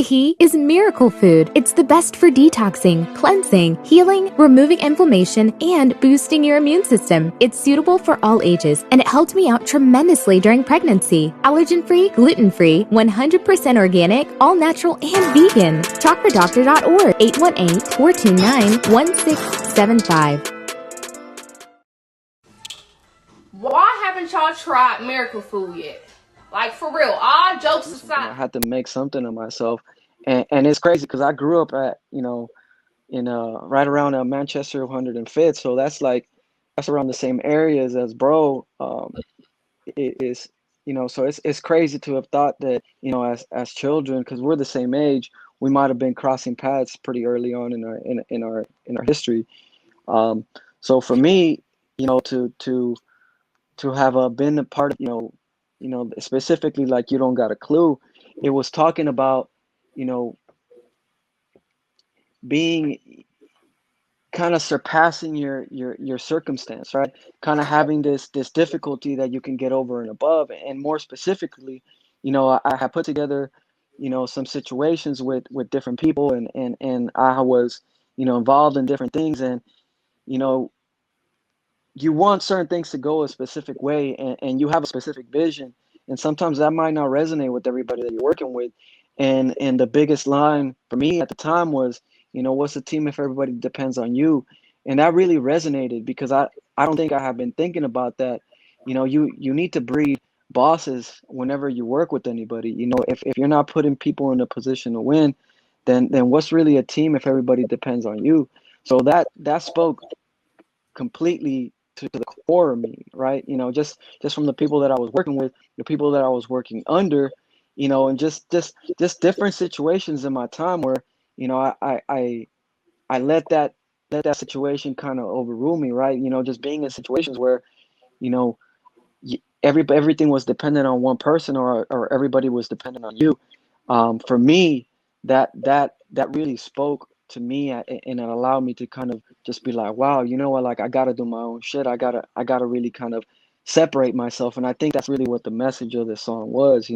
He is miracle food. It's the best for detoxing, cleansing, healing, removing inflammation, and boosting your immune system. It's suitable for all ages, and it helped me out tremendously during pregnancy. Allergen-free, gluten-free, 100% organic, all natural, and vegan. Talkfordoctor.org, 818-429-1675. Why haven't y'all tried miracle food yet? Like, for real, all jokes aside. I had to make something of myself, and it's crazy because I grew up at in right around Manchester 105th, so that's around the same areas as bro. It is, so it's crazy to have thought that, as children, because we're the same age, we might have been crossing paths pretty early on in our history. So for me, to have been a part of, specifically, like, you don't got a clue. It was talking about, being kind of surpassing your circumstance, right? Kind of having this difficulty that you can get over and above. And more specifically, I have put together, some situations with different people, and I was, involved in different things, and you know you want certain things to go a specific way, and you have a specific vision, and sometimes that might not resonate with everybody that you're working with. And the biggest line for me at the time was, what's a team if everybody depends on you? And that really resonated, because I don't think I have been thinking about that. You need to breed bosses whenever you work with anybody. If you're not putting people in a position to win, then what's really a team if everybody depends on you? So that spoke completely to the core of me, right? Just from the people that I was working with, the people that I was working under, and just different situations in my time where, I let that situation kind of overrule me, right? Just being in situations where, you know, everything was dependent on one person, or everybody was dependent on you. For me, that really spoke to me, and it allowed me to kind of just be like, wow, you know what, like, I gotta do my own shit. I gotta really kind of separate myself. And I think that's really what the message of this song was.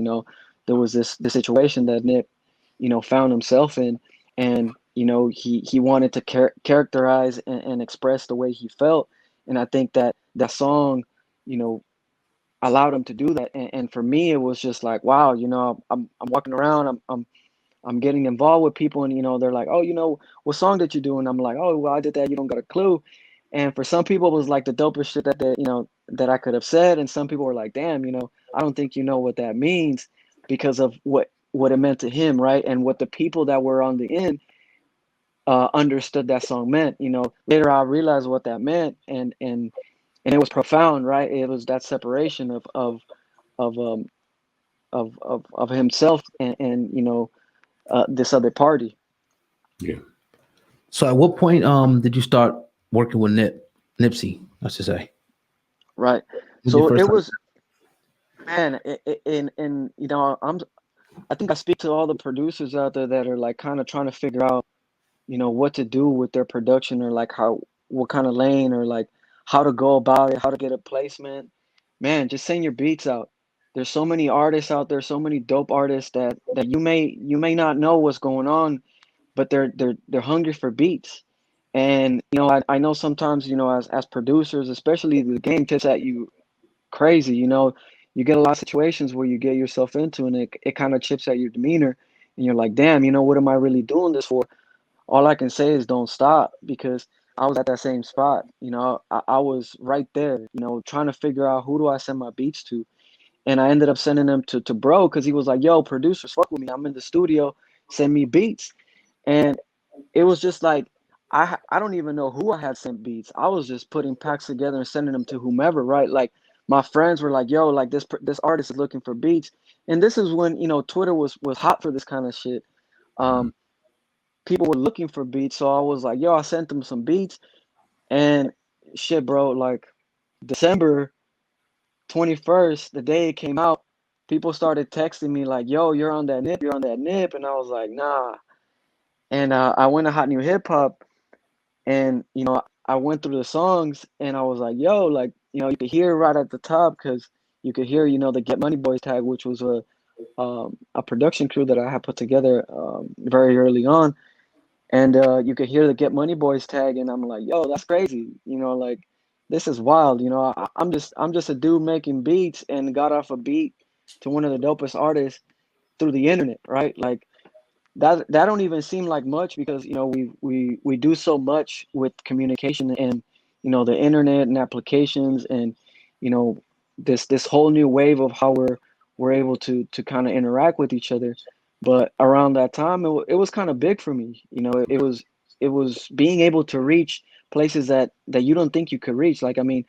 There was this situation that Nip, found himself in, and he wanted to characterize and express the way he felt. And I think that song, you know allowed him to do that. And for me, it was just like, wow, I'm walking around, I'm getting involved with people, and they're like, oh, what song did you do? And I'm like, oh, well, I did that. You don't got a clue. And for some people, it was like the dopest shit that I could have said. And some people were like, damn, I don't think you know what that means, because of what it meant to him, right? And what the people that were on the end understood that song meant. Later I realized what that meant, and it was profound, right? It was that separation of of himself and this other party. Yeah. So at what point did you start working with Nipsey, I should say? Right. So it was, man, and I think I speak to all the producers out there that are like kind of trying to figure out, what to do with their production, or like what kind of lane, or like how to go about it, how to get a placement. Man, just send your beats out. There's so many artists out there, so many dope artists that you may not know what's going on, but they're hungry for beats. And I know sometimes, as producers, especially, the game tips at you crazy. You get a lot of situations where you get yourself into, and it kind of chips at your demeanor, and you're like, damn, what am I really doing this for? All I can say is don't stop, because I was at that same spot. I was right there, trying to figure out, who do I send my beats to? And I ended up sending them to bro, because he was like, yo, producers, fuck with me. I'm in the studio. Send me beats. And it was just like, I don't even know who I had sent beats. I was just putting packs together and sending them to whomever, right? Like, my friends were like, yo, like, this artist is looking for beats. And this is when, Twitter was hot for this kind of shit. People were looking for beats. So I was like, yo, I sent them some beats. And shit, bro, like, December 21st, the day it came out, people started texting me like, yo, you're on that nip. And I was like, nah. And I went to Hot New Hip Hop, and, I went through the songs, and I was like, yo, like, you could hear right at the top, because you could hear, the Get Money Boys tag, which was a a production crew that I had put together very early on, and you could hear the Get Money Boys tag, and I'm like, yo, that's crazy, like this is wild, I'm just a dude making beats and got off a beat to one of the dopest artists through the internet, right? Like that don't even seem like much because we do so much with communication and the internet and applications and you know this whole new wave of how we're able to kind of interact with each other. But around that time it was kind of big for me. It was being able to reach places that you don't think you could reach. Like, I mean,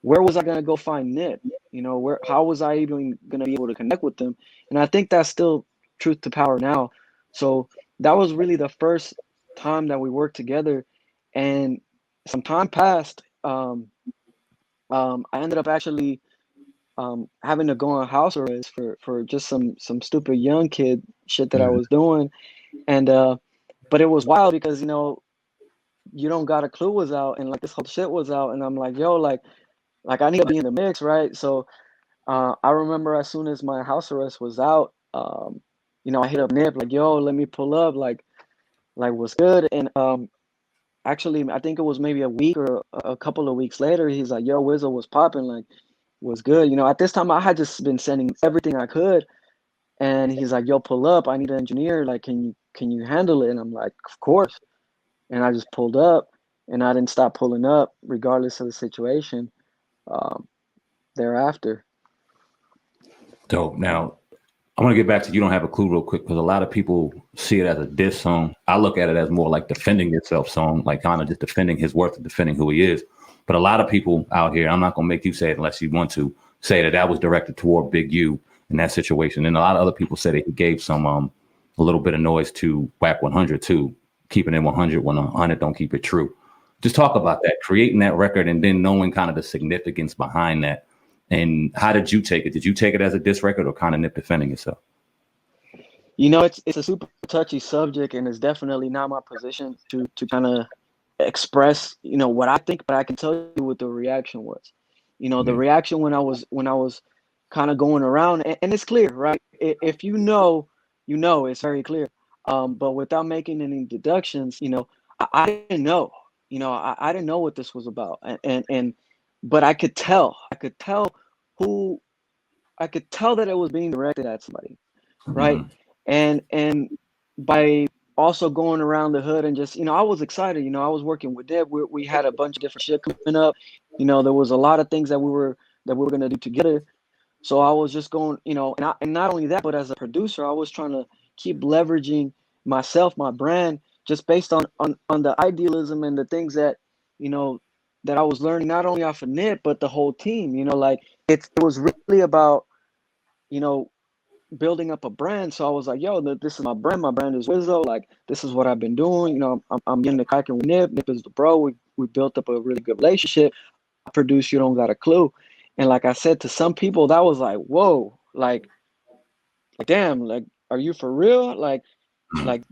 where was I going to go find Nip? Where, how was I even going to be able to connect with them? And I think that's still truth to power now. So that was really the first time that we worked together, and some time passed. I ended up actually having to go on house arrest for just some stupid young kid shit that I was doing, and but it was wild because you don't got a clue was out, and like this whole shit was out, and I'm like, yo, like I need to be in the mix, right? So I remember as soon as my house arrest was out, I hit up Nip like, yo, let me pull up, like what's good. And actually I think it was maybe a week or a couple of weeks later, he's like, yo, Wizzo was popping, like was good. At this time I had just been sending everything I could, and he's like, yo, pull up, I need an engineer, like can you handle it? And I'm like, of course. And I just pulled up, and I didn't stop pulling up regardless of the situation thereafter. Dope. Now, I want to get back to You Don't Have a Clue real quick, because a lot of people see it as a diss song. I look at it as more like defending yourself song, like kind of just defending his worth and defending who he is. But a lot of people out here, I'm not going to make you say it unless you want to, say that was directed toward Big U in that situation. And a lot of other people say that he gave some a little bit of noise to Whack 100 too, keeping it 100 when 100 don't keep it true. Just talk about that, creating that record and then knowing kind of the significance behind that. And how did you take it? Did you take it as a diss record or kind of Nip defending yourself? It's a super touchy subject, and it's definitely not my position to kind of express, what I think, but I can tell you what the reaction was. The reaction when I was kind of going around, and it's clear, right? If it's very clear. But without making any deductions, I didn't know. I didn't know what this was about, and but I could tell who I could tell that it was being directed at somebody, right? And by also going around the hood and just, I was excited. I was working with Deb. We had a bunch of different shit coming up. There was a lot of things that we were gonna do together. So I was just going, and not only that, but as a producer, I was trying to keep leveraging myself, my brand, just based on the idealism and the things that, that I was learning, not only off of Nip, but the whole team. Like it was really about, building up a brand. So I was like, yo, this is my brand. My brand is Wizzo. Like, this is what I've been doing. I'm getting the cracking with Nip. Nip is the bro. We built up a really good relationship. I produce You Don't Got a Clue. And like I said, to some people, that was like, whoa, like damn, like, are you for real? Like,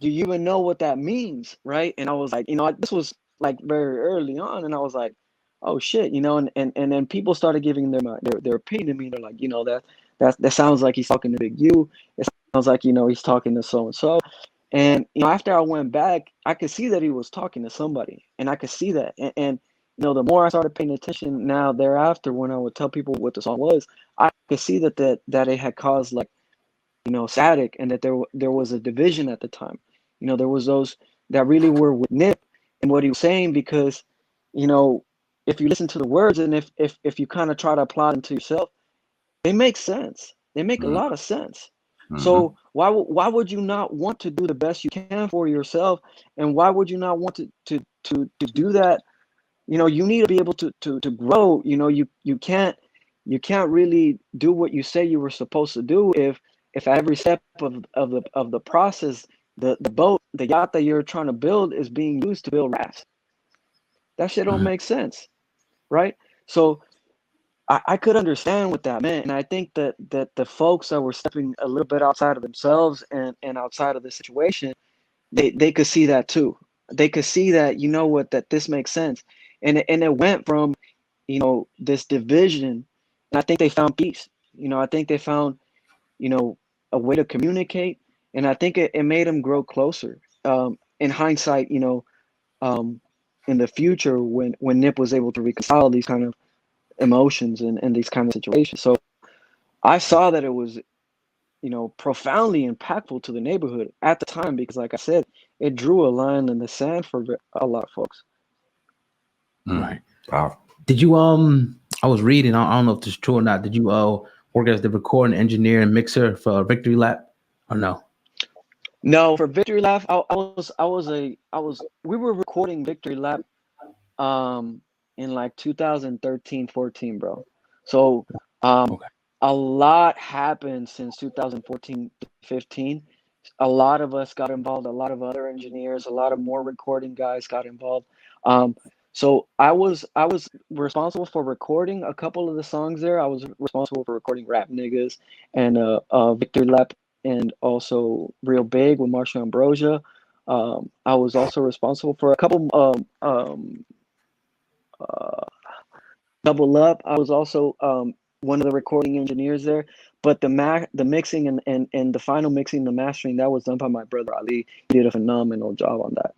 do you even know what that means? Right. And I was like, this was like very early on. And I was like, oh shit, and then people started giving their opinion to me. They're like, that sounds like he's talking to Big U. It sounds like, he's talking to so and so. And after I went back, I could see that he was talking to somebody, and I could see that. And the more I started paying attention now thereafter, when I would tell people what the song was, I could see that it had caused like, static, and that there was a division at the time. There was those that really were with Nip and what he was saying, because, if you listen to the words and if you kind of try to apply them to yourself, they make sense. They make a lot of sense. So why would you not want to do the best you can for yourself? And why would you not want to do that? You need to be able to grow. You can't really do what you say you were supposed to do if at every step of the process, the boat, the yacht that you're trying to build is being used to build rafts. That shit don't make sense, right? So I could understand what that meant, and I think that the folks that were stepping a little bit outside of themselves and outside of the situation, they could see that too. They could see that, that this makes sense, and it went from, this division, and I think they found peace. I think they found, a way to communicate, and I think it made him grow closer. In hindsight, in the future when Nip was able to reconcile these kind of emotions and these kind of situations. So I saw that it was, profoundly impactful to the neighborhood at the time because, like I said, it drew a line in the sand for a lot of folks. Right. Powerful. Did you I was reading, I don't know if this is true or not. Did you work as the recording engineer and mixer for Victory Lap or no? No, for Victory Lap, we were recording Victory Lap in like 2013, 14, bro. So Okay. a lot happened since 2014, 15. A lot of us got involved, a lot of other engineers, a lot of more recording guys got involved. So I was responsible for recording a couple of the songs there. I was responsible for recording Rap Niggas and Victory Lap and also Real Big with Marsha Ambrosia. I was also responsible for a couple Double Up. I was also one of the recording engineers there, but the mixing and the final mixing, the mastering, that was done by my brother Ali. He did a phenomenal job on that.